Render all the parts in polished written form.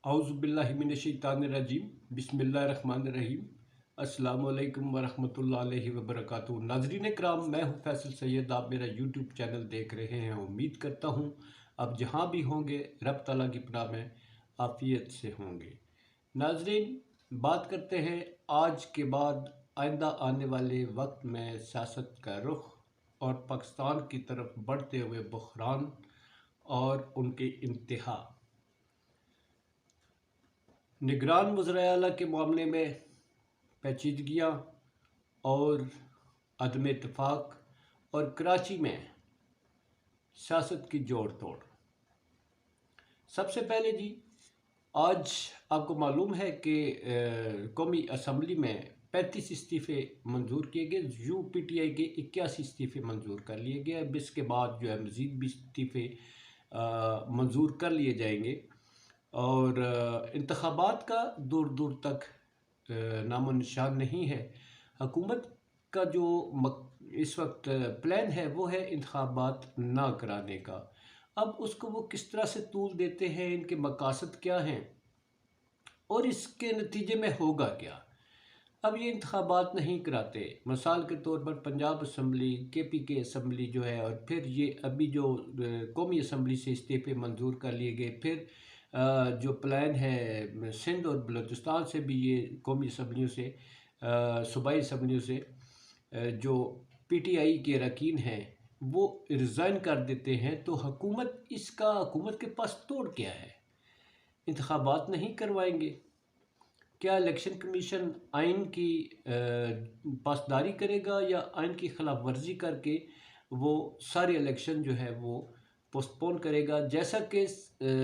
औज़ुबिल्लाहिमिनश्शैतानिर्रजीम बिस्मिल्लाहिर्रहमानिर्रहीम अस्सलामु अलैकुम वरहमतुल्लाहि वबरकातुहू। नाज़रीन किराम, मैं हूँ फैसल सैयद। आप मेरा यूट्यूब चैनल देख रहे हैं। उम्मीद करता हूँ आप जहाँ भी होंगे रब ताला की पनाह में आफ़ियत से होंगे। नाज़रीन, बात करते हैं आज के बाद आइंदा आने वाले वक्त में सियासत का रुख और पाकिस्तान की तरफ बढ़ते हुए बहरान और उनके इंतहा। निगरान वज़ीर आला के मामले में पेचीदगियाँ और अदम इत्तेफाक और कराची में सियासत की जोड़ तोड़। सबसे पहले जी, आज आपको मालूम है कि कौमी असम्बली में 35 इस्तीफ़े मंजूर किए गए। UPTI के 81 इस्तीफ़े मंजूर कर लिए गए। अब इसके बाद जो है मज़ीद भी इस्तीफ़े मंजूर कर लिए जाएंगे और इंतखाबात का दूर दूर तक नामो निशान नहीं है। हुकूमत का जो इस वक्त प्लान है वो है इंतखाबात ना कराने का। अब उसको वो किस तरह से तूल देते हैं, इनके मकासद क्या हैं और इसके नतीजे में होगा क्या। अब ये इंतखाबात नहीं कराते, मिसाल के तौर पर पंजाब असम्बली, KPK असम्बली जो है, और फिर ये अभी जो कौमी असम्बली से इस्तीफ़े मंजूर कर लिए गए, फिर जो प्लान है सिंध और बलूचिस्तान से भी ये कौमी असम्बलियों से, सूबाई असम्बलियों से जो PTI के अरकान हैं वो रिज़ाइन कर देते हैं। तो हुकूमत के पास तोड़ क्या है? इंतखाबात नहीं करवाएंगे क्या? इलेक्शन कमीशन आइन की पासदारी करेगा या आइन की खिलाफ वर्जी करके वो सारे इलेक्शन जो है वो पोस्टपोन करेगा? जैसा कि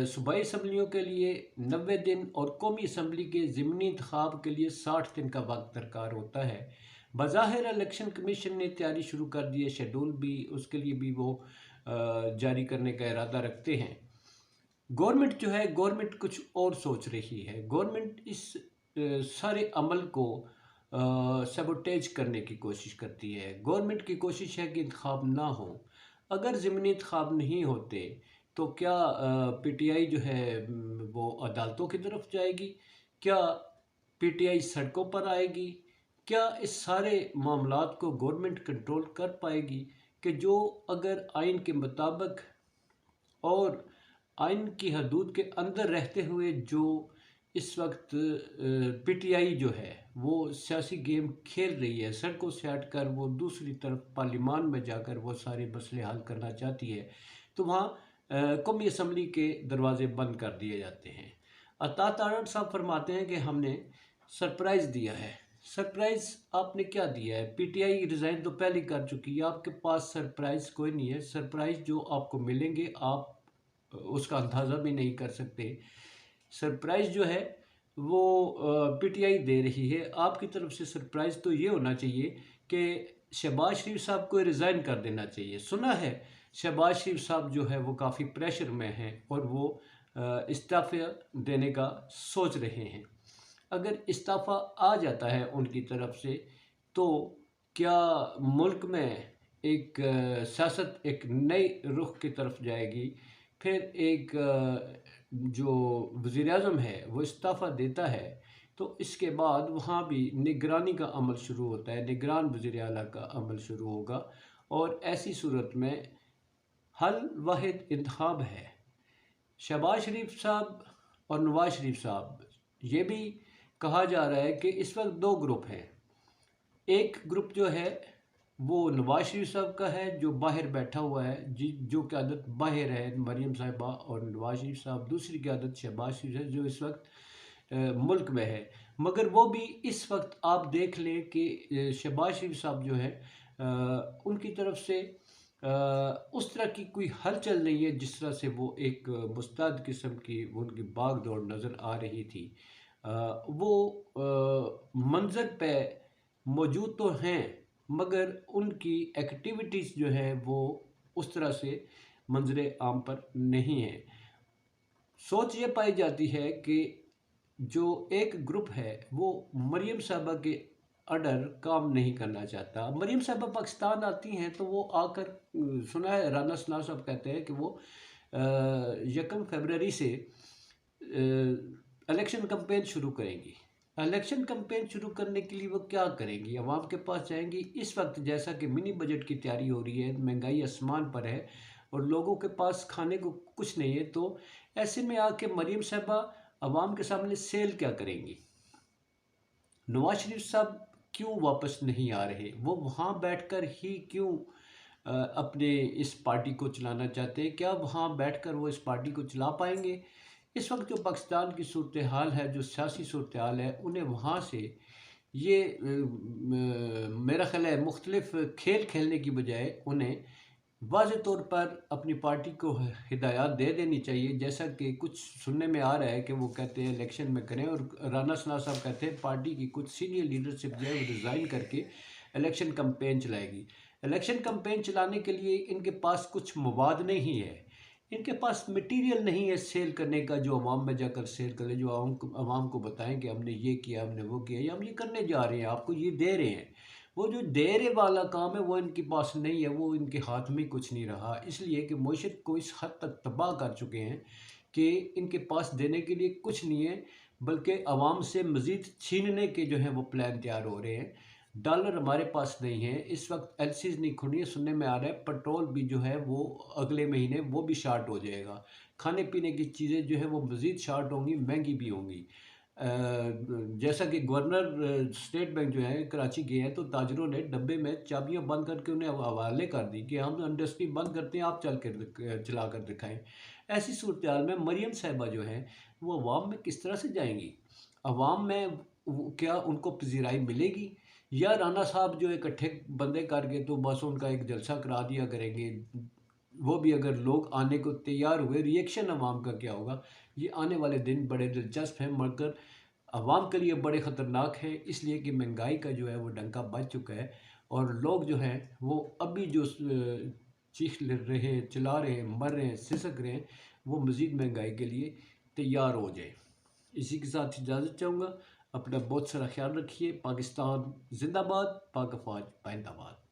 सूबाई असम्बलियों के लिए 90 दिन और कौमी असम्बली के ज़िमनी इंतखाब के लिए 60 दिन का वक्त दरकार होता है। बज़ाहिर इलेक्शन कमीशन ने तैयारी शुरू कर दी है, शेड्यूल भी उसके लिए भी वो जारी करने का इरादा रखते हैं। गवर्नमेंट जो है, गवर्नमेंट कुछ और सोच रही है। गवर्नमेंट इस सारे अमल को सबोटेज करने की कोशिश करती है। गवर्नमेंट की कोशिश है कि इंतखाब ना हो। अगर ज़िमनी इंतखाब नहीं होते तो क्या PTI जो है वो अदालतों की तरफ जाएगी? क्या PTI सड़कों पर आएगी? क्या इस सारे मामलात को गवर्नमेंट कंट्रोल कर पाएगी कि जो अगर आइन के मुताबिक और आइन की हदूद के अंदर रहते हुए जो इस वक्त PTI जो है वो सियासी गेम खेल रही है, सड़कों से हट कर वो दूसरी तरफ पार्लियामान में जाकर वो सारे मसले हल करना चाहती है, तो वहाँ कौमी असम्बली के दरवाज़े बंद कर दिए जाते हैं। अता तारड़ साहब फरमाते हैं कि हमने सरप्राइज़ दिया है। सरप्राइज़ आपने क्या दिया है? PTI रिज़ाइन तो पहले कर चुकी है, आपके पास सरप्राइज़ कोई नहीं है। सरप्राइज़ जो आपको मिलेंगे आप उसका अंदाज़ा भी नहीं कर सकते। सरप्राइज़ जो है वो PTI दे रही है। आपकी तरफ से सरप्राइज़ तो ये होना चाहिए कि शहबाज शरीफ साहब को रिज़ाइन कर देना चाहिए। सुना है शहबाज शरीफ साहब जो है वो काफ़ी प्रेशर में हैं और वो इस्तीफ़ा देने का सोच रहे हैं। अगर इस्तीफ़ा आ जाता है उनकी तरफ से तो क्या मुल्क में एक सियासत एक नई रुख की तरफ जाएगी? फिर एक जो वज़ीर आज़म है वो इस्तीफ़ा देता है तो इसके बाद वहाँ भी निगरानी का अमल शुरू होता है, निगरान वज़ीर आला का अमल शुरू होगा और ऐसी सूरत में हल वाहिद इंतखाब है। शहबाज शरीफ साहब और नवाज शरीफ साहब, ये भी कहा जा रहा है कि इस वक्त दो ग्रुप हैं। एक ग्रुप जो है वो नवाज शरीफ साहब का है जो बाहर बैठा हुआ है, जो क़यादत बाहर है मरीम साहिबा और नवाज शरीफ साहब। दूसरी क़यादत शहबाज शरीफ है जो इस वक्त मुल्क में है। मगर वो भी इस वक्त आप देख लें कि शहबाज शरीफ साहब जो है उनकी तरफ से उस तरह की कोई हलचल नहीं है जिस तरह से वो एक मुस्तैद किस्म की उनकी भाग दौड़ नज़र आ रही थी। वो मंजर पे मौजूद तो हैं मगर उनकी एक्टिविटीज़ जो है वो उस तरह से मंजर आम पर नहीं है। सोच ये पाई जाती है कि जो एक ग्रुप है वो मरीम साहबा के अंडर काम नहीं करना चाहता। मरीम साहबा पाकिस्तान आती हैं तो वो आकर, सुना है राना सनार साहब कहते हैं कि वो 1 फरवरी से الیکشن کمپین شروع کریں گی۔ الیکشن کمپین شروع کرنے کے لیے وہ کیا کریں گی؟ عوام کے پاس جائیں گی۔ اس وقت جیسا کہ منی بجٹ کی تیاری ہو رہی ہے، مہنگائی آسمان پر ہے اور لوگوں کے پاس کھانے کو کچھ نہیں ہے، تو ایسے میں آ کے مریم صاحبہ عوام کے سامنے سیل کیا کریں گی؟ نواز شریف صاحب کیوں واپس نہیں آ رہے؟ وہ وہاں بیٹھ کر ہی کیوں اپنے اس پارٹی کو چلانا چاہتے ہیں؟ کیا وہاں بیٹھ کر وہ اس پارٹی کو چلا پائیں گے؟ اس وقت جو پاکستان کی صورتحال ہے، جو سیاسی صورتحال ہے، انہیں وہاں سے یہ میرا خیال ہے مختلف کھیل کھیلنے کی بجائے انہیں واضح طور پر اپنی پارٹی کو ہدایات دے دینی چاہیے، جیسا کہ کچھ سننے میں آ رہا ہے کہ وہ کہتے ہیں الیکشن میں کریں، اور رانا ثنا صاحب کہتے ہیں پارٹی کی کچھ سینئر لیڈرشپ جو ہے وہ ریزائن کر کے الیکشن کمپین چلائے گی۔ الیکشن کمپین چلانے کے لیے ان کے پاس کچھ مواد نہیں ہے، ان کے پاس مٹیریل نہیں ہے سیل کرنے کا، جو عوام میں جا کر سیل کرے، جو عوام کو بتائیں کہ ہم نے یہ کیا، ہم نے وہ کیا، یا ہم یہ کرنے جا رہے ہیں، آپ کو یہ دے رہے ہیں۔ وہ جو دے والا کام ہے وہ ان کے پاس نہیں ہے، وہ ان کے ہاتھ میں کچھ نہیں رہا، اس لیے کہ معیشت کو اس حد تک تباہ کر چکے ہیں کہ ان کے پاس دینے کے لیے کچھ نہیں ہے، بلکہ عوام سے مزید چھیننے کے جو ہیں وہ پلان تیار ہو رہے ہیں۔ ڈالر ہمارے پاس نہیں ہے، اس وقت ایل سیز نہیں کھلی ہے، سننے میں آ رہا ہے پٹرول بھی جو ہے وہ اگلے مہینے وہ بھی شارٹ ہو جائے گا، کھانے پینے کی چیزیں جو ہیں وہ مزید شارٹ ہوں گی، مہنگی بھی ہوں گی۔ جیسا کہ گورنر اسٹیٹ بینک جو ہے کراچی گئے ہیں، تو تاجروں نے ڈبے میں چابیاں بند کر کے انہیں حوالے کر دی کہ ہم انڈسٹری بند کرتے ہیں، آپ چلا کر دکھائیں۔ ایسی صورتحال میں مریم صاحبہ جو ہیں وہ عوام میں کس طرح سے جائیں گی؟ عوام میں کیا ان کو پذیرائی ملے گی؟ یا رانا صاحب جو اکٹھے بندے کر کے تو بس ان کا ایک جلسہ کرا دیا کریں گے؟ وہ بھی اگر لوگ آنے کو تیار ہوئے، ریئیکشن عوام کا کیا ہوگا؟ یہ آنے والے دن بڑے دلچسپ ہیں، مگر عوام کے لیے بڑے خطرناک ہے، اس لیے کہ مہنگائی کا جو ہے وہ ڈنکا بج چکا ہے، اور لوگ جو ہیں وہ ابھی جو چیخ رہے ہیں، چلا رہے ہیں، مر رہے ہیں، سسک رہے ہیں، وہ مزید مہنگائی کے لیے تیار ہو جائیں۔ اسی کے ساتھ اجازت چاہوں گا، اپنا بہت سارا خیال رکھیے۔ پاکستان زندہ باد، پاک افواج پائندہ باد۔